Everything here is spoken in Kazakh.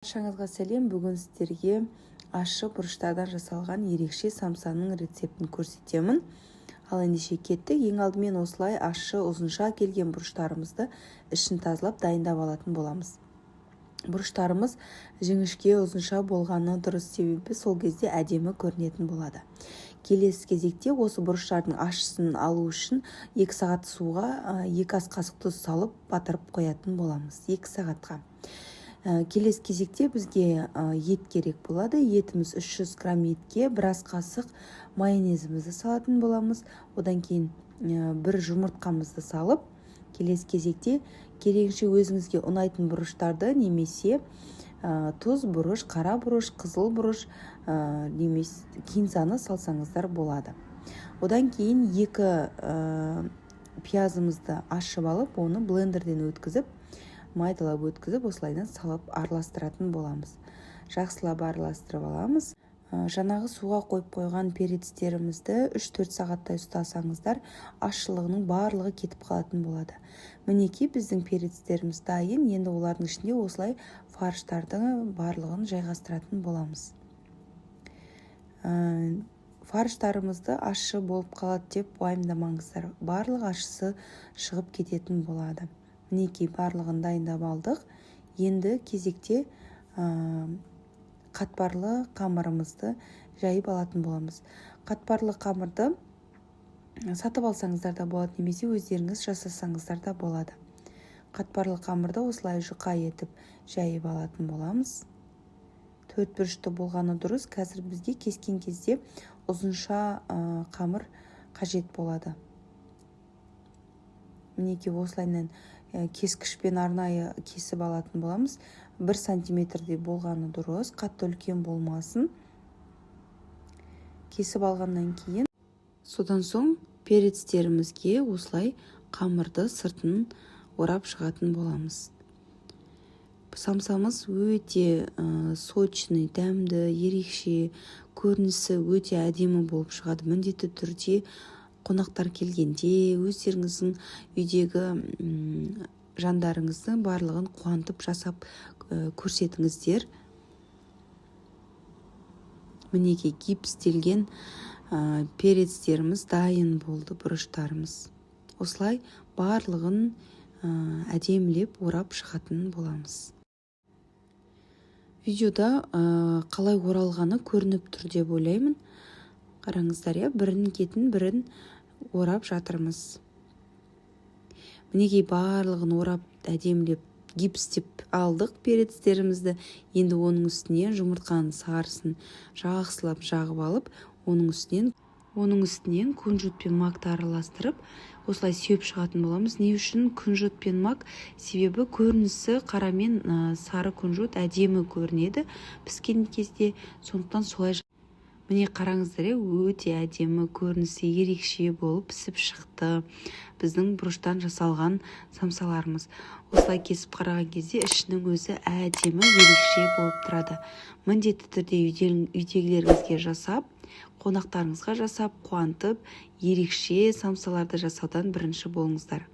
Баршаңызға сәлем. Бүгін сіздерге ащы бұрыштардан жасалған ерекше самсаның рецептін көрсетемін. Ал ендеше кеттік. Ең алдымен осылай ащы ұзынша келген бұрыштарымызды ішін тазалап дайындап алатын боламыз. Бұрыштарымыз жіңішке ұзынша болғаны дұрыс, себебі сол кезде әдемі көрінетін болады. Келесі кезекте осы бұрыштардың ащысын алу үшін 2 сағат суға 2 ас қасық тұз салып батырып қоятын боламыз. 2 сағатқа. Келесі кезекте бізге ет керек болады. Етіміз 300 грамм етке 1 ас қасық майонезімізді салатын боламыз. Одан кейін 1 жұмыртқамызды салып, келесі кезекте керегінше өзіңізге ұнайтын бұрыштарды немесе тұз бұрыш, қара бұрыш, қызыл бұрыш немесе кинзаны салсаңыздар болады. Одан кейін 2 пиязымызды ашып алып, оны блендерден өткізіп, майдалап өткізіп, осылайдан салып араластыратын боламыз. Жақсылап араластырып аламыз. Жаңағы суға қойып қойған перецтерімізді 3-4 сағаттай ұстасаңыздар, ащылығының барлығы кетіп қалатын болады. Мінекей біздің перецтеріміз дайын. Енді олардың ішінде осылай фарштардың барлығын жайғастыратын боламыз. Фарштарымызды ащы болып қалады деп уайымдамаңыздар. Барлық ащысы шығып кететін болады. Мінекей барлығын дайындап алдық. Енді кезекте қатпарлы қамырымызды жайып алатын боламыз. Қатпарлы қамырды сатып алсаңыздар да болады, немесе өздеріңіз жасасаңыздар да болады. Қатпарлы қамырды осылай жұқа етіп жайып алатын боламыз. 4 бұрышты болғаны дұрыс. Қазір бізге кескен кезде ұзынша қамыр қажет болады. Мінекей осылайынан кескішпен арнайы кесіп алатын боламыз. 1 сантиметрдей болғаны дұрыс, қатты үлкен болмасын. Кесіп алғаннан кейін, содан соң перецтерімізге осылай қамырды сыртын орап шығатын боламыз. Самсамыз өте сочный, дәмді, ерекше, көрінісі өте әдемі болып шығады. Міндетті түрде қонақтар келгенде өздеріңіздің үйдегі жандарыңыздың барлығын қуантып жасап көрсетіңіздер. Мінекей гипстелген перецтеріміз дайын болды, бұрыштарымыз. Осылай барлығын әдемілеп орап шығатын боламыз. Видеода қалай оралғаны көрініп тұр деп ойлаймын. Қараңыздар, бірін кетін бірін орап жатырмыз. Мінекей барлығын орап әдемілеп гипстеп алдық перецтерімізді. Енді оның үстіне жұмыртқаның сарысын жақсылап жағып алып, оның үстінен күнжіт пен макты араластырып, осылай сүйіп шығатын боламыз. Не үшін күнжіт пен мак? Себебі көрінісі қара мен сары күнжіт әдемі көрінеді піскен кезде, сондықтан солай. Міне қараңыздар, өте әдемі көрінісі ерекше болып пісіп шықты біздің бұрыштан жасалған самсаларымыз. Осылай кесіп қараған кезде ішінің өзі әдемі ерекше болып тұрады. Міндетті түрде үйдегілеріңізге жасап, қонақтарыңызға жасап, қуантып, ерекше самсаларды жасаудан бірінші болыңыздар.